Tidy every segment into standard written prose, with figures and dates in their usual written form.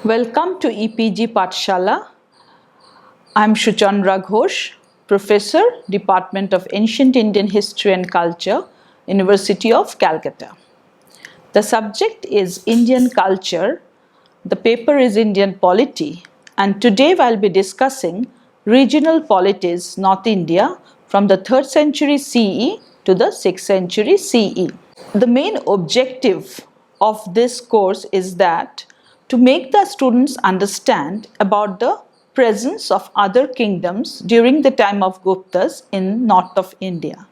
Welcome to EPG Pathshala. I'm Shuchandra Ghosh, Professor, Department of Ancient Indian History and Culture, University of Calcutta. The subject is Indian culture. The paper is Indian polity, and today I'll be discussing regional polities, North India, from the 3rd century CE to the 6th century CE. The main objective of this course is that to make the students understand about the presence of other kingdoms during the time of Guptas in north of India,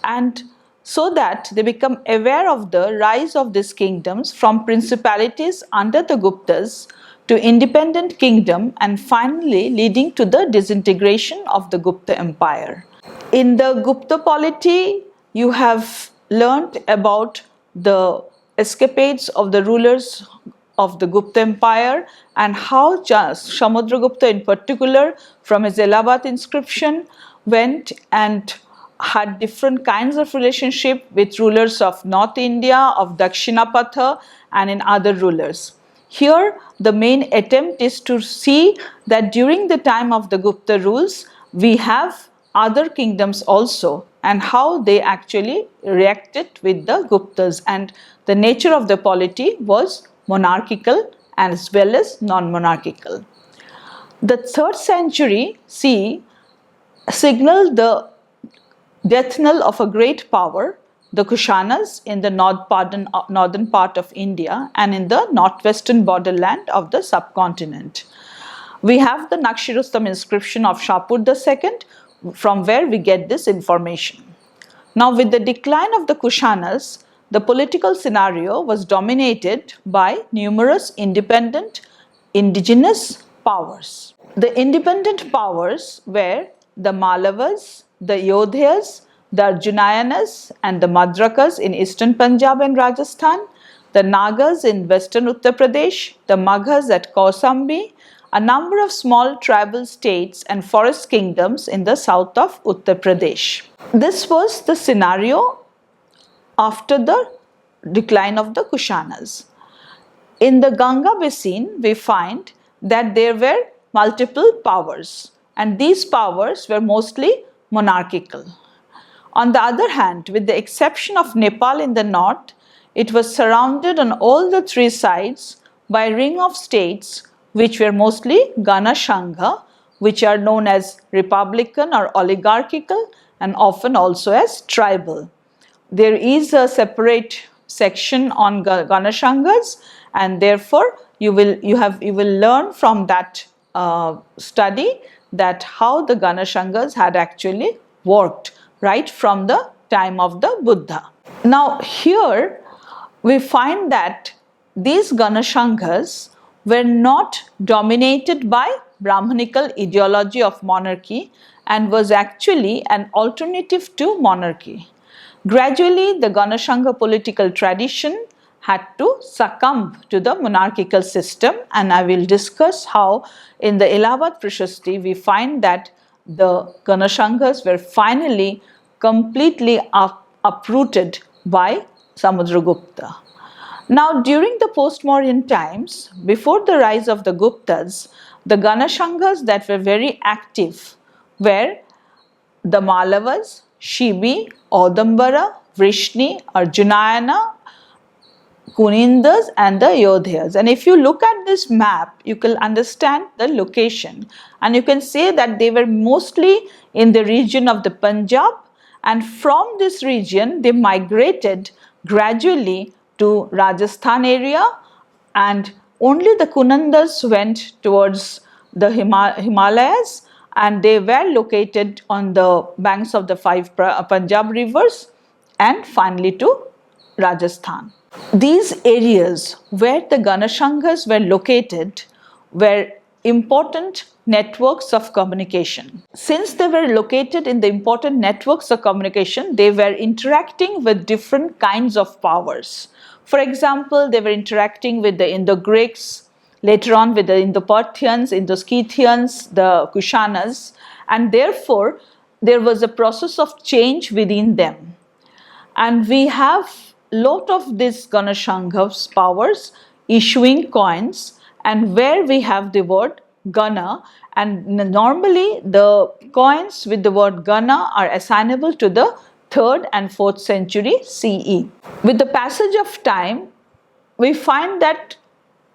and so that they become aware of the rise of these kingdoms from principalities under the Guptas to independent kingdom and finally leading to the disintegration of the Gupta Empire. In the Gupta polity, you have learnt about the escapades of the rulers of the Gupta Empire and how Samudragupta in particular from his Allahabad inscription went and had different kinds of relationship with rulers of North India, of Dakshinapatha and in other rulers. Here the main attempt is to see that during the time of the Gupta rules we have other kingdoms also and how they actually reacted with the Guptas, and the nature of the polity was monarchical as well as non-monarchical. The 3rd century CE signaled the death knell of a great power, the Kushanas in the northern part of India and in the northwestern borderland of the subcontinent. We have the Nakshi-Rustam inscription of Shapur II, from where we get this information. Now, with the decline of the Kushanas, the political scenario was dominated by numerous independent indigenous powers. The independent powers were the Mallavas, the Yodhyas, the Arjunayanas and the Madrakas in eastern Punjab and Rajasthan, the Nagas in western Uttar Pradesh, the Maghas at Kausambi, a number of small tribal states and forest kingdoms in the south of Uttar Pradesh. This was the scenario after the decline of the Kushanas. In the Ganga basin, we find that there were multiple powers, and these powers were mostly monarchical. On the other hand, with the exception of Nepal in the north, it was surrounded on all the three sides by a ring of states which were mostly Gana Shangha, which are known as republican or oligarchical and often also as tribal. There is a separate section on Gana Shanghas, and therefore you will learn from that study that how the Gana Shanghas had actually worked right from the time of the Buddha. Now here we find that these Gana Shanghas were not dominated by Brahmanical ideology of monarchy and was actually an alternative to monarchy. Gradually, the Gana Shangha political tradition had to succumb to the monarchical system, and I will discuss how in the Allahabad Prashasti we find that the Gana Shanghas were finally completely uprooted by Samudragupta. Now, during the post-Mauryan times, before the rise of the Guptas, the Gana Shanghas that were very active were the Mallavas, Shibi, Audambara, Vrishni, Arjunayana, Kunindas and the Yodhyas. And if you look at this map, you can understand the location, and you can say that they were mostly in the region of the Punjab, and from this region they migrated gradually to Rajasthan area, and only the Kunandas went towards the Himalayas, and they were located on the banks of the 5 Punjab rivers and finally to Rajasthan. These areas where the Gana Shanghas were located were important networks of communication. Since they were located in the important networks of communication, they were interacting with different kinds of powers. For example, they were interacting with the Indo-Greeks, later on with the Indo-Parthians, Indo-Scythians, the Kushanas, and therefore there was a process of change within them. And we have lot of these Gana Shanghas powers issuing coins and where we have the word Gana, and normally the coins with the word Gana are assignable to the 3rd and 4th century CE. With the passage of time, we find that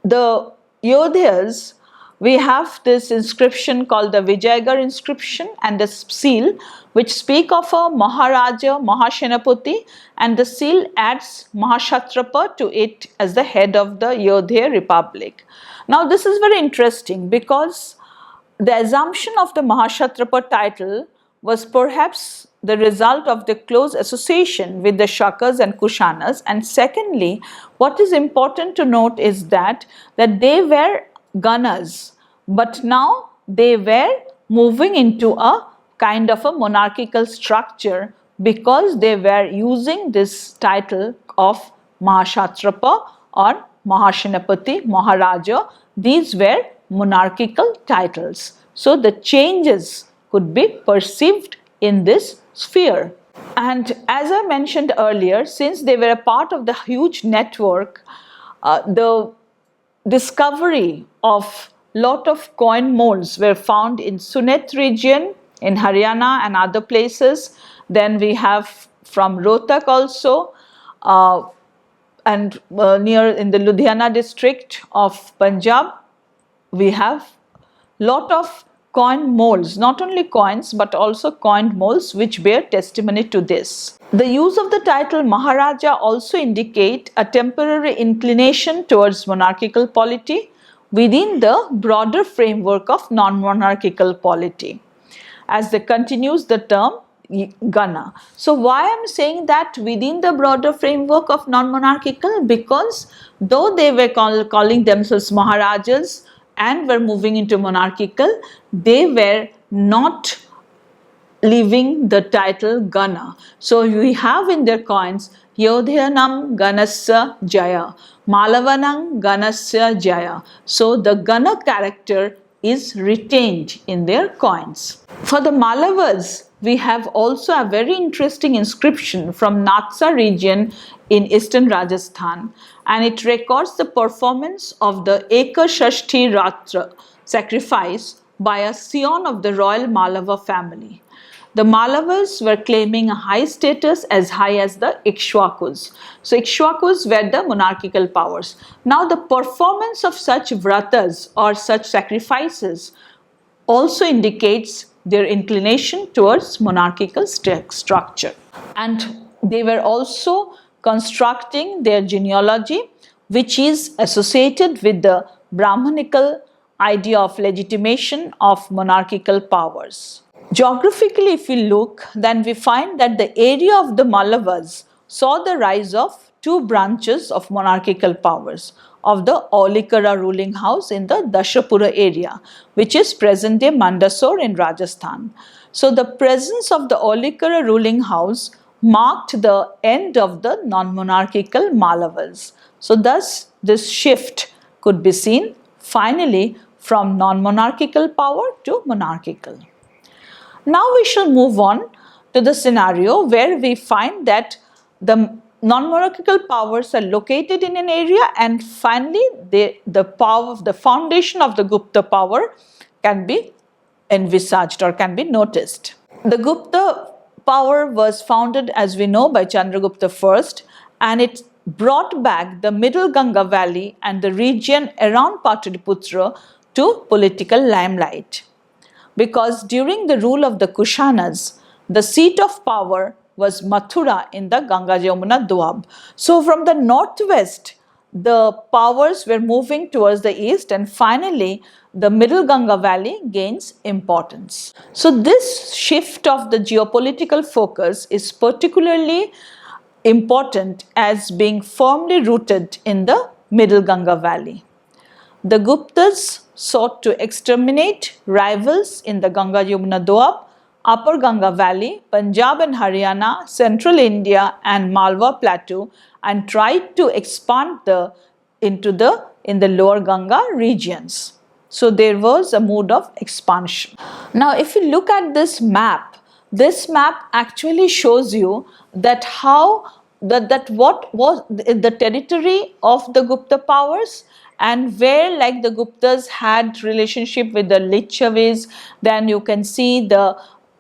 the Yodhas, we have this inscription called the Vijayagar inscription and the seal, which speak of a Maharaja, Mahashenapati, and the seal adds Mahashatrapa to it as the head of the Yodhya Republic. Now this is very interesting because the assumption of the Mahashatrapa title was perhaps the result of the close association with the Shakas and Kushanas, and secondly, what is important to note is that they were Ganas, but now they were moving into a kind of a monarchical structure because they were using this title of Mahashatrapa or Mahashenapati, Maharaja. These were monarchical titles. So the changes could be perceived in this sphere. And as I mentioned earlier, since they were a part of the huge network, the discovery of lot of coin molds were found in Sunet region, in Haryana and other places. Then we have from Rohtak also, and near in the Ludhiana district of Punjab, we have lot of coin molds, not only coins but also coined molds which bear testimony to this. The use of the title Maharaja also indicate a temporary inclination towards monarchical polity within the broader framework of non-monarchical polity, as they continues the term Gana. So why I am saying that within the broader framework of non-monarchical? Because though they were calling themselves Maharajas and were moving into monarchical, they were not leaving the title Gana. So we have in their coins Yodhyanam Ganasya Jaya, Malavanam Ganasya Jaya. So the Gana character is retained in their coins. For the Malavas, we have also a very interesting inscription from Natsa region in eastern Rajasthan, and it records the performance of the Ekashashti Ratra sacrifice by a scion of the royal Malava family. The Malavas were claiming a high status, as high as the Ikshwakus. So Ikshwakus were the monarchical powers. Now the performance of such vratas or such sacrifices also indicates their inclination towards monarchical structure. And they were also constructing their genealogy, which is associated with the Brahmanical idea of legitimation of monarchical powers. Geographically, if we look, then we find that the area of the Mallavas saw the rise of two branches of monarchical powers of the Aulikara ruling house in the Dashapura area, which is present-day Mandsaur in Rajasthan. So the presence of the Aulikara ruling house marked the end of the non-monarchical Mallavas. So thus this shift could be seen finally from non-monarchical power to monarchical. Now we shall move on to the scenario where we find that the non-monarchical powers are located in an area, and finally the foundation of the Gupta power can be envisaged or can be noticed. The Gupta power was founded, as we know, by Chandragupta I, and it brought back the middle Ganga valley and the region around Pataliputra to political limelight. Because during the rule of the Kushanas, the seat of power was Mathura in the Ganga Jamuna Doab. So from the northwest, the powers were moving towards the east, and finally the middle Ganga valley gains importance. So this shift of the geopolitical focus is particularly important as being firmly rooted in the middle Ganga valley. The Guptas sought to exterminate rivals in the Ganga Yamuna Doab, Upper Ganga Valley, Punjab and Haryana, Central India and Malwa Plateau, and tried to expand in the lower Ganga regions. So there was a mood of expansion. Now if you look at this map actually shows you that what was the territory of the Gupta powers and where like the Guptas had relationship with the Lichavis, then you can see the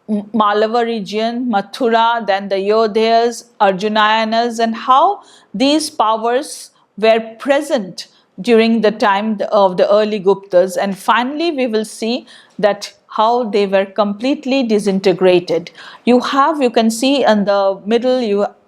Malava region, Mathura, then the Yodhas, Arjunayanas, and how these powers were present during the time of the early Guptas. And finally, we will see that how they were completely disintegrated. You can see in the middle,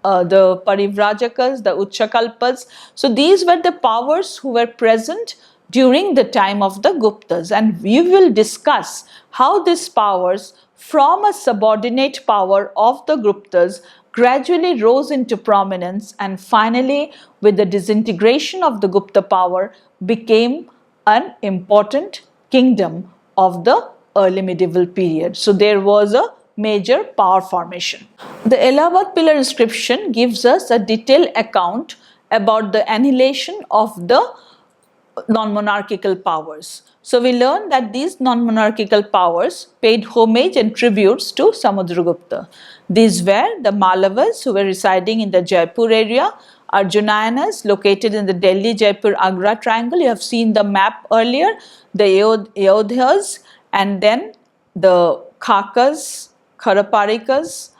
the Parivrajakas, the Uchakalpas. So these were the powers who were present during the time of the Guptas, and we will discuss how these powers from a subordinate power of the Guptas gradually rose into prominence, and finally with the disintegration of the Gupta power became an important kingdom of the early medieval period. So there was a major power formation. The Allahabad pillar inscription gives us a detailed account about the annihilation of the non-monarchical powers. So we learn that these non-monarchical powers paid homage and tributes to Samudragupta. These were the Mallavas, who were residing in the Jaipur area, Arjunayanas located in the Delhi-Jaipur-Agra triangle. You have seen the map earlier, the Ayodhyas, and then the Khakas, Kharaparikas,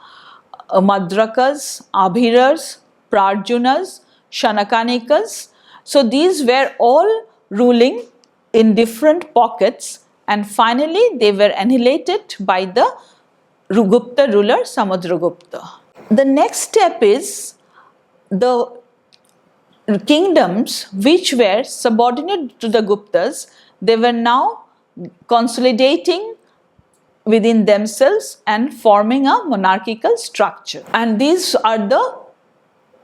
Madrakas, Abhiras, Prarjunas, Shanakanikas. So these were all ruling in different pockets, and finally they were annihilated by the Gupta ruler Samudragupta. The next step is the kingdoms which were subordinate to the Guptas, they were now consolidating within themselves and forming a monarchical structure. And these are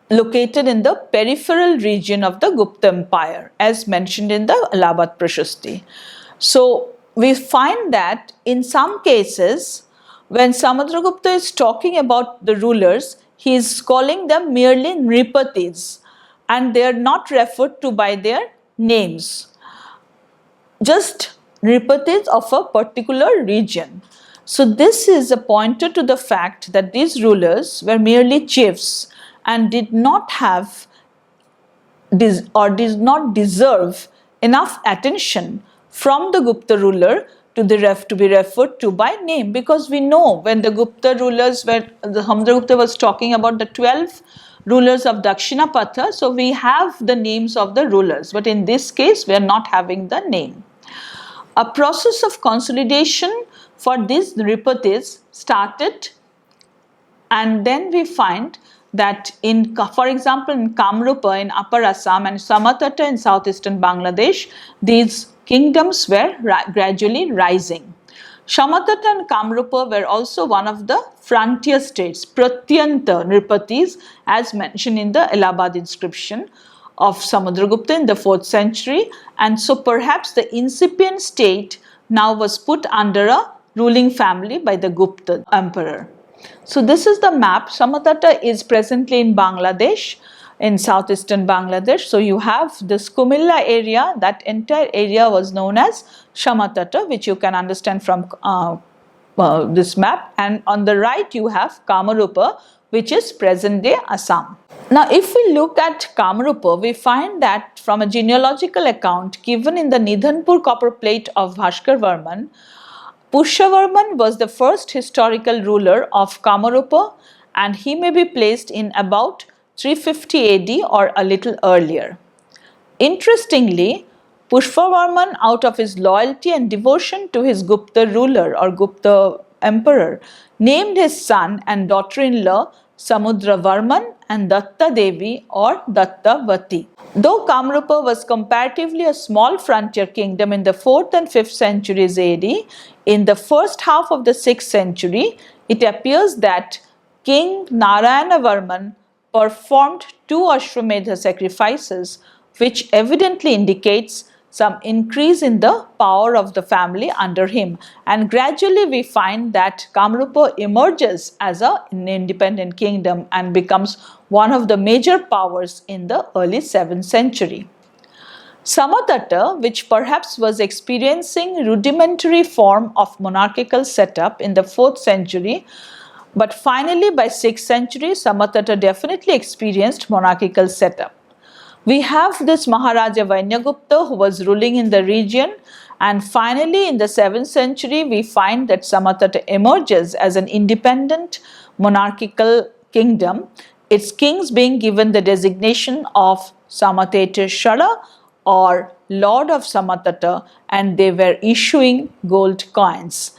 located in the peripheral region of the Gupta Empire, as mentioned in the Allahabad Prashasti. So we find that in some cases, when Samudragupta is talking about the rulers, he is calling them merely Nripatis, and they are not referred to by their names, just Nripatis of a particular region. So this is a pointer to the fact that these rulers were merely chiefs and did not have did not deserve enough attention from the Gupta ruler to be referred to by name, because we know when the Gupta rulers were, the Samudragupta was talking about the 12 rulers of Dakshinapatha, so we have the names of the rulers, but in this case we are not having the name. A process of consolidation for these Nripatis started, and then we find that in, for example, in Kamrupa in Upper Assam and Samatata in southeastern Bangladesh, these kingdoms were gradually rising. Shamatata and Kamrupa were also one of the frontier states, Pratyanta Nripatis, as mentioned in the Allahabad inscription of Samudragupta in the 4th century, and so perhaps the incipient state now was put under a ruling family by the Gupta emperor. So this is the map. Shamatata is presently in Bangladesh, in southeastern Bangladesh. So you have this Kumilla area, that entire area was known as Shamatata, which you can understand from this map. And on the right you have Kamarupa, which is present day Assam. Now if we look at Kamarupa, we find that from a genealogical account given in the Nidhanpur copper plate of Bhaskar Varman, Pushyavarman was the first historical ruler of Kamarupa, and he may be placed in about 350 AD or a little earlier. Interestingly, Pushyavarman, out of his loyalty and devotion to his Gupta ruler or Gupta emperor, named his son and daughter-in-law Samudravarman and Datta Devi or Dattavati. Though Kamrupa was comparatively a small frontier kingdom in the 4th and 5th centuries AD, in the first half of the 6th century, it appears that King Narayanavarman performed 2 Ashwamedha sacrifices, which evidently indicates some increase in the power of the family under him. And gradually we find that Kamrupa emerges as an independent kingdom and becomes one of the major powers in the early 7th century. Samatata, which perhaps was experiencing rudimentary form of monarchical setup in the 4th century, but finally by 6th century, Samatata definitely experienced monarchical setup. We have this Maharaja Vainyagupta who was ruling in the region, and finally in the 7th century we find that Samatata emerges as an independent monarchical kingdom, its kings being given the designation of Samateshwara or Lord of Samatata, and they were issuing gold coins.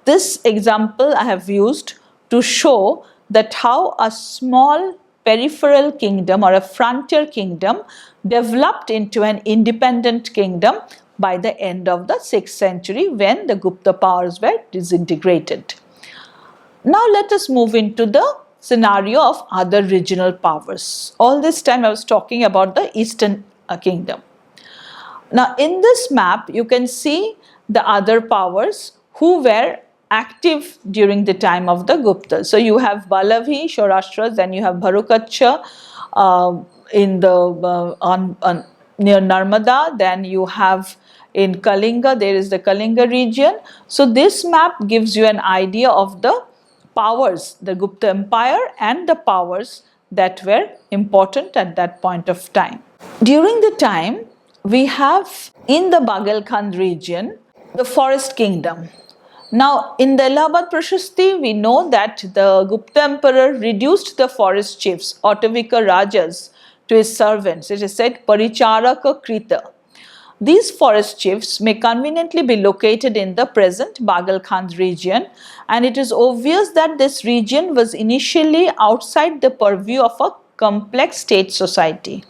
This example I have used to show that how a small peripheral kingdom or a frontier kingdom developed into an independent kingdom by the end of the 6th century when the Gupta powers were disintegrated. Now let us move into the scenario of other regional powers. All this time I was talking about the Eastern Kingdom. Now in this map you can see the other powers who were active during the time of the Guptas. So you have Pallavi, Saurashtra, then you have Bharukacha in the near Narmada, then you have in Kalinga, there is the Kalinga region. So this map gives you an idea of the powers, the Gupta Empire and the powers that were important at that point of time. During the time, we have in the Bagelkhand region the forest kingdom. Now in the Allahabad Prashasti we know that the Gupta emperor reduced the forest chiefs, Otavika Rajas, to his servants. It is said Paricharaka Krita. These forest chiefs may conveniently be located in the present Bagelkhand region, and it is obvious that this region was initially outside the purview of a complex state society.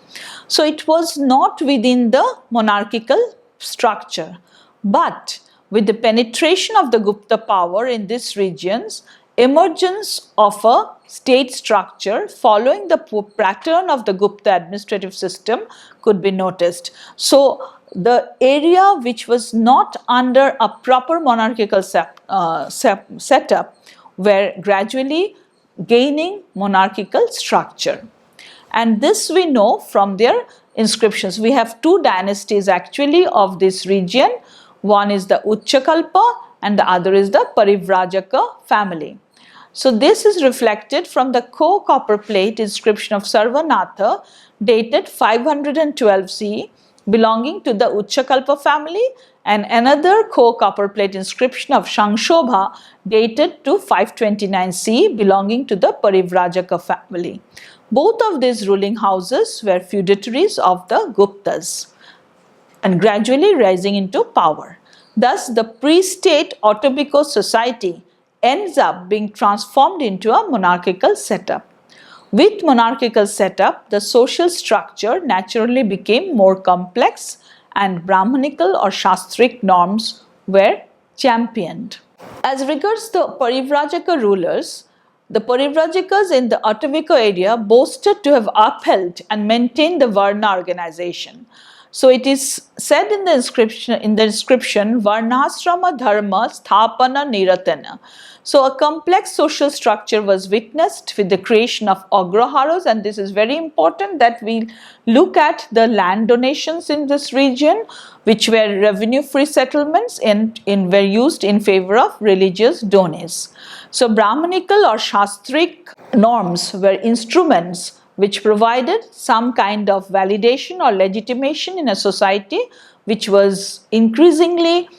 So it was not within the monarchical structure, but with the penetration of the Gupta power in these regions, emergence of a state structure following the pattern of the Gupta administrative system could be noticed. So the area which was not under a proper monarchical setup were gradually gaining monarchical structure. And this we know from their inscriptions. We have two dynasties actually of this region. One is the Uchakalpa and the other is the Parivrajaka family. So this is reflected from the copper plate inscription of Sarvanatha dated 512 CE belonging to the Uchakalpa family, and another copper plate inscription of Shangshobha dated to 529 CE belonging to the Parivrajaka family. Both of these ruling houses were feudatories of the Guptas and gradually rising into power. Thus, the pre-state Otobico society ends up being transformed into a monarchical setup. With monarchical setup, the social structure naturally became more complex and Brahmanical or Shastric norms were championed. As regards the Parivrajaka rulers, the Parivrajakas in the Ottavika area boasted to have upheld and maintained the Varna organization. So it is said in the inscription Varnasrama Dharma Sthapana Niratana. So a complex social structure was witnessed with the creation of agraharas, and this is very important that we look at the land donations in this region, which were revenue-free settlements and were used in favor of religious dones. So Brahmanical or Shastric norms were instruments which provided some kind of validation or legitimation in a society which was increasingly,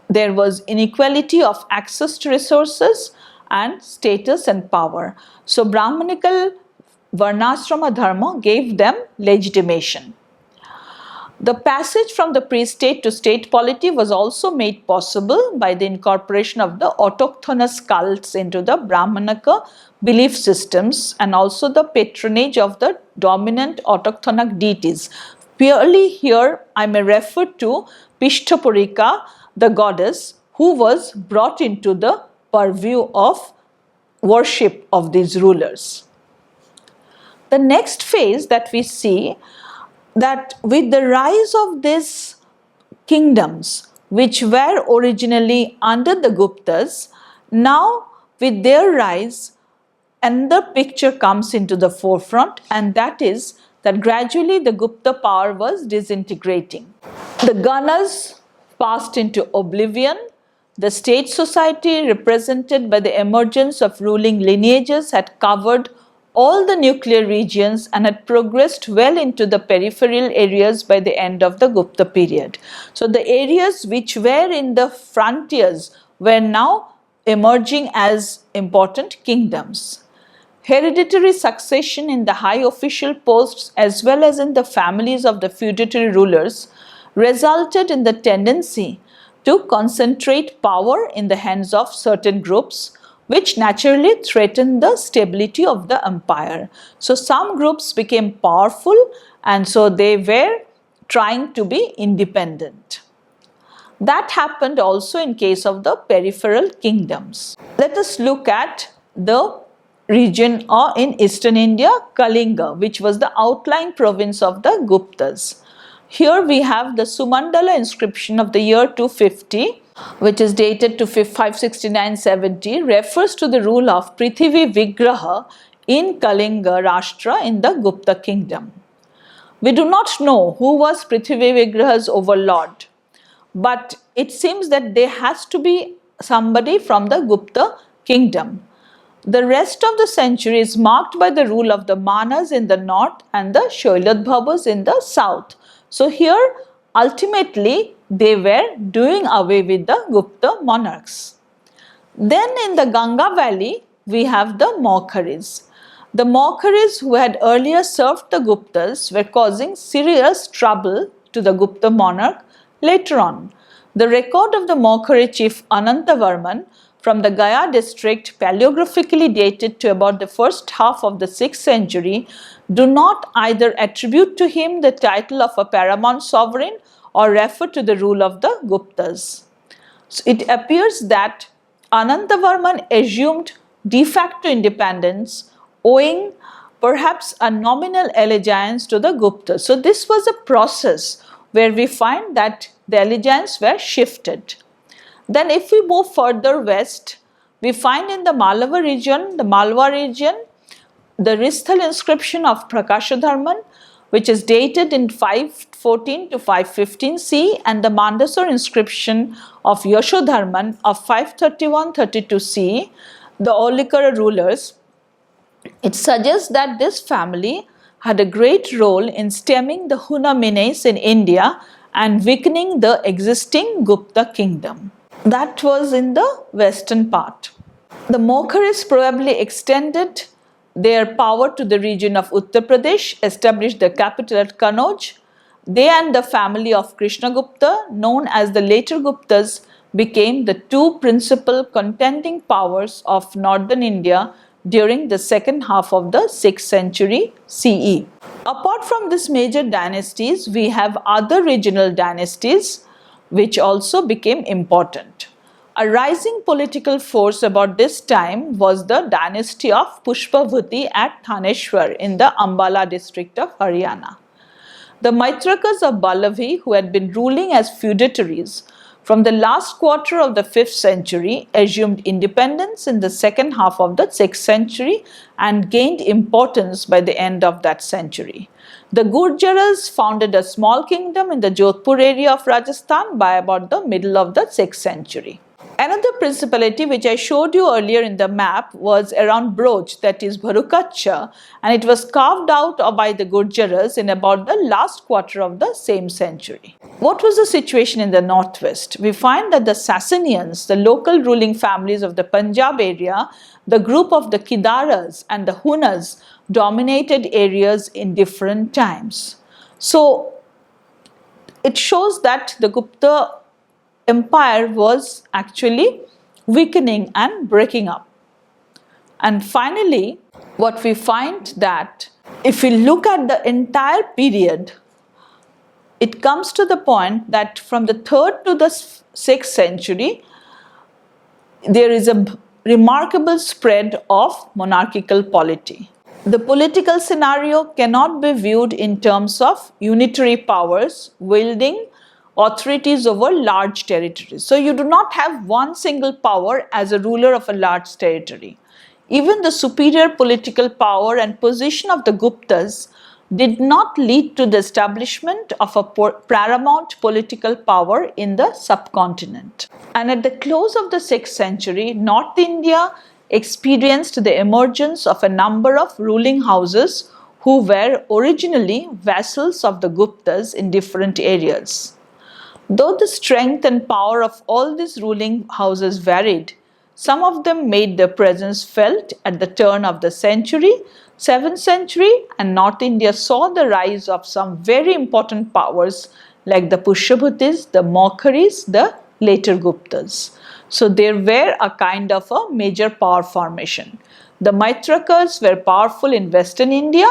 there was inequality of access to resources and status and power. So Brahmanical Varnasrama Dharma gave them legitimation. The passage from the pre-state to state polity was also made possible by the incorporation of the autochthonous cults into the Brahmanaka belief systems and also the patronage of the dominant autochthonic deities. Purely here I may refer to Pishtapurika, the goddess, who was brought into the purview of worship of these rulers. The next phase that we see, that with the rise of these kingdoms which were originally under the Guptas, now with their rise another picture comes into the forefront, and that is that gradually the Gupta power was disintegrating. The Ganas passed into oblivion. The state society represented by the emergence of ruling lineages had covered all the nuclear regions and had progressed well into the peripheral areas by the end of the Gupta period. So the areas which were in the frontiers were now emerging as important kingdoms. Hereditary succession in the high official posts as well as in the families of the feudatory rulers resulted in the tendency to concentrate power in the hands of certain groups, which naturally threatened the stability of the empire. So some groups became powerful and so they were trying to be independent. That happened also in case of the peripheral kingdoms. Let us look at the region in eastern India, Kalinga, which was the outlying province of the Guptas. Here we have the Sumandala inscription of the year 250, which is dated to 569-70, refers to the rule of Prithvi Vigraha in Kalinga Rashtra in the Gupta kingdom. We do not know who was Prithvi Vigraha's overlord, but it seems that there has to be somebody from the Gupta kingdom. The rest of the century is marked by the rule of the Manas in the north and the Shoiladbhavas in the south. So here ultimately they were doing away with the Gupta monarchs. Then in the Ganga valley we have the Maukharis. The Maukharis, who had earlier served the Guptas, were causing serious trouble to the Gupta monarch later on. The record of the Maukhari chief Anantavarman from the Gaya district, paleographically dated to about the first half of the 6th century, do not either attribute to him the title of a paramount sovereign or refer to the rule of the Guptas. So it appears that Anantavarman assumed de facto independence owing perhaps a nominal allegiance to the Guptas. So this was a process where we find that the allegiance were shifted. Then if we move further west, we find in the Malwa region, the Risthal inscription of Prakashadharman, which is dated in 514 to 515 CE, and the Mandasur inscription of Yashodharman of 531-32 CE, the Olikara rulers. It suggests that this family had a great role in stemming the Huna menace in India and weakening the existing Gupta kingdom. That was in the western part. The Maukharis probably extended their power to the region of Uttar Pradesh, established the capital at Kannauj. They and the family of Krishnagupta, known as the later Guptas, became the two principal contending powers of northern India during the second half of the 6th century CE. Apart from these major dynasties, we have other regional dynasties which also became important. A rising political force about this time was the dynasty of Pushpavati at Thaneshwar in the Ambala district of Haryana. The Maitrakas of Ballavi, who had been ruling as feudatories from the last quarter of the 5th century, assumed independence in the second half of the 6th century and gained importance by the end of that century. The Gurjaras founded a small kingdom in the Jodhpur area of Rajasthan by about the middle of the 6th century. Another principality which I showed you earlier in the map was around Broj, that is Bharukacha, and it was carved out by the Gurjaras in about the last quarter of the same century. What was the situation in the northwest? We find that the Sassanians, the local ruling families of the Punjab area, the group of the Kidaras and the Hunas dominated areas in different times. So it shows that the Gupta empire was actually weakening and breaking up. And finally, what we find that if we look at the entire period, it comes to the point that from the 3rd to the 6th century, there is a remarkable spread of monarchical polity. The political scenario cannot be viewed in terms of unitary powers wielding authorities over large territories. So you do not have one single power as a ruler of a large territory. Even the superior political power and position of the Guptas did not lead to the establishment of a paramount political power in the subcontinent. And at the close of the 6th century, North India experienced the emergence of a number of ruling houses who were originally vassals of the Guptas in different areas. Though the strength and power of all these ruling houses varied, some of them made their presence felt at the turn of the century, 7th century, and North India saw the rise of some very important powers like the Pushyabhutis, the Maukharis, the later Guptas. So there were a kind of a major power formation. The Maitrakas were powerful in Western India,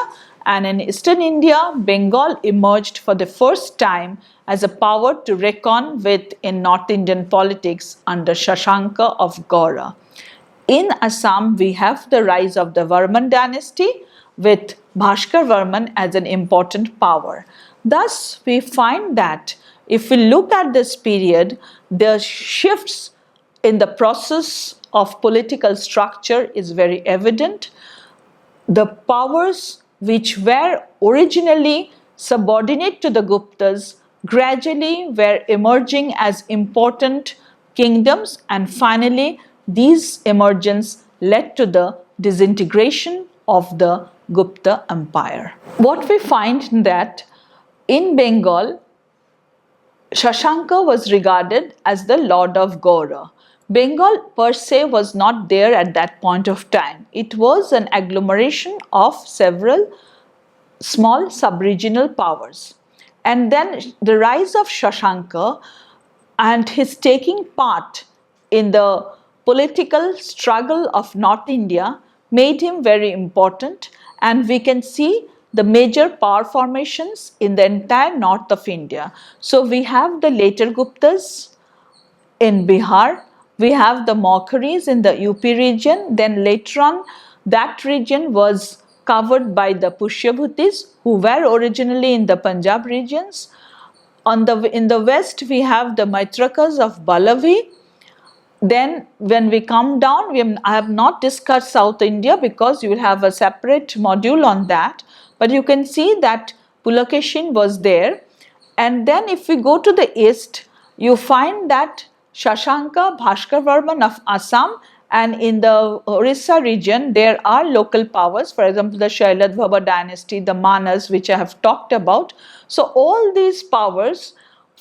and in Eastern India, Bengal emerged for the first time as a power to reckon with in North Indian politics under Shashanka of Gaura. In Assam, we have the rise of the Varman dynasty with Bhaskar Varman as an important power. Thus, we find that if we look at this period, the shifts in the process of political structure is very evident. The powers which were originally subordinate to the Guptas gradually were emerging as important kingdoms, and finally these emergence led to the disintegration of the Gupta Empire. What we find that in Bengal, Shashanka was regarded as the Lord of Gaura. Bengal per se was not there at that point of time. It was an agglomeration of several small sub-regional powers. And then the rise of Shashanka and his taking part in the political struggle of North India made him very important, and we can see the major power formations in the entire north of India. So we have the later Guptas in Bihar, we have the Maukharis in the UP region, then later on that region was covered by the Pushyabhutis who were originally in the Punjab regions. In the west we have the Maitrakas of Ballavi. Then when we come down, I have not discussed South India because you will have a separate module on that, but you can see that Pulakeshin was there. And then if we go to the east, you find that Shashanka, Bhaskar Varman of Assam, and in the Orissa region there are local powers, for example the Shailadvaba dynasty, the Manas, which I have talked about. So all these powers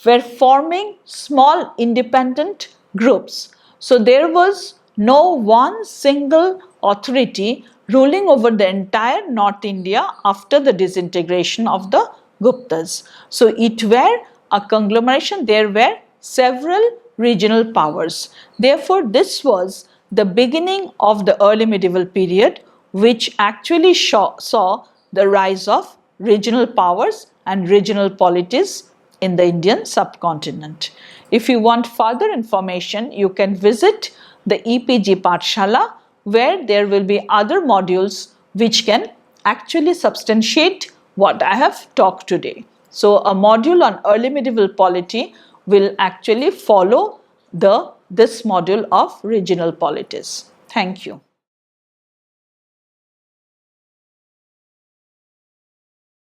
were forming small independent groups. So there was no one single authority ruling over the entire North India after the disintegration of the Guptas. So it were a conglomeration, there were several regional powers. Therefore, this was the beginning of the early medieval period, which actually saw the rise of regional powers and regional polities in the Indian subcontinent. If you want further information, you can visit the EPG Pathshala, where there will be other modules which can actually substantiate what I have talked today. So a module on early medieval polity will actually follow this module of regional polities. Thank you.